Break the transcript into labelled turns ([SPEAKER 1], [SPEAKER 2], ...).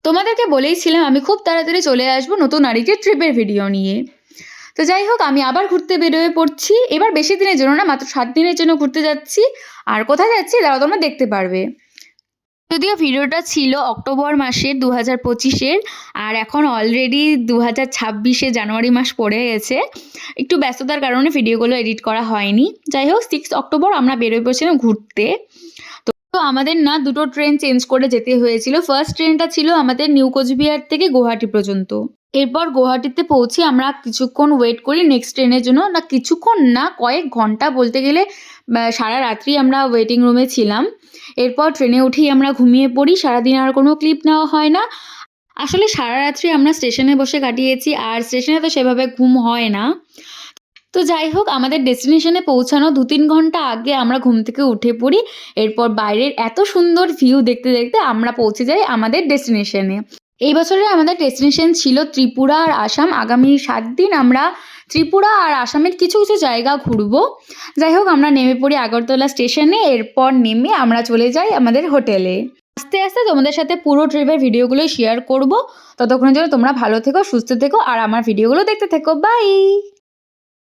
[SPEAKER 1] তোমাদেরকে বলেইছিলাম আমি খুব তাড়াতাড়ি চলে আসবো নতুন আরেকটি ট্রিপের ভিডিও নিয়ে। তো যাই হোক, আমি আবার ঘুরতে বেরোয় পড়ছি। এবার বেশি দিনের জন্য না, মাত্র 7 দিনের জন্য ঘুরতে যাচ্ছি। আর কোথায় যাচ্ছি দাঁড়াও, তোমরা দেখতে পারবে। যদিও ভিডিওটা ছিল অক্টোবর মাসের 2025-এর, আর এখন অলরেডি 2026-এ জানুয়ারি মাস পড়ে গেছে। একটু ব্যস্ততার কারণে ভিডিওগুলো এডিট করা হয়নি। যাই হোক, 6 অক্টোবর আমরা বেরোয় পড়ছিলাম ঘুরতে। তো আমাদের না দুটো ট্রেন চেঞ্জ করে যেতে হয়েছিল। ফার্স্ট ট্রেনটা ছিল আমাদের নিউ কোচবিহার থেকে গুয়াহাটি পর্যন্ত। এরপর গুয়াহাটিতে পৌঁছে আমরা কিছুক্ষণ ওয়েট করি নেক্সট ট্রেনের জন্য। না, কিছুক্ষণ না, কয়েক ঘন্টা বলতে গেলে সারা রাত্রি আমরা ওয়েটিং রুমে ছিলাম। এরপর ট্রেনে উঠেই আমরা ঘুমিয়ে পড়ি। সারাদিন আর কোনো ক্লিপ নেওয়া হয় না। আসলে সারা রাত্রি আমরা স্টেশনে বসে কাটিয়েছি, আর স্টেশনে তো সেভাবে ঘুম হয় না। তো যাই হোক, আমাদের ডেস্টিনেশনে পৌঁছানো 2-3 ঘন্টা আগে আমরা ঘুম থেকে উঠে পড়ি। এরপর বাইরের এত সুন্দর ভিউ দেখতে দেখতে আমরা পৌঁছে যাই আমাদের ডেস্টিনেশনে। এই বছরের আমাদের ডেস্টিনেশন ছিল ত্রিপুরা আর আসাম। আগামী 7 দিন আমরা ত্রিপুরা আর আসামের কিছু কিছু জায়গা ঘুরবো। যাই হোক, আমরা নেমে পড়ি আগরতলা স্টেশনে। এরপর নেমে আমরা চলে যাই আমাদের হোটেলে। আস্তে আস্তে তোমাদের সাথে পুরো ট্রিপের ভিডিওগুলো শেয়ার করব। ততক্ষণের জন্য তোমরা ভালো থেকো, সুস্থ থেকো, আর আমার ভিডিওগুলো দেখতে থেকো। বাই।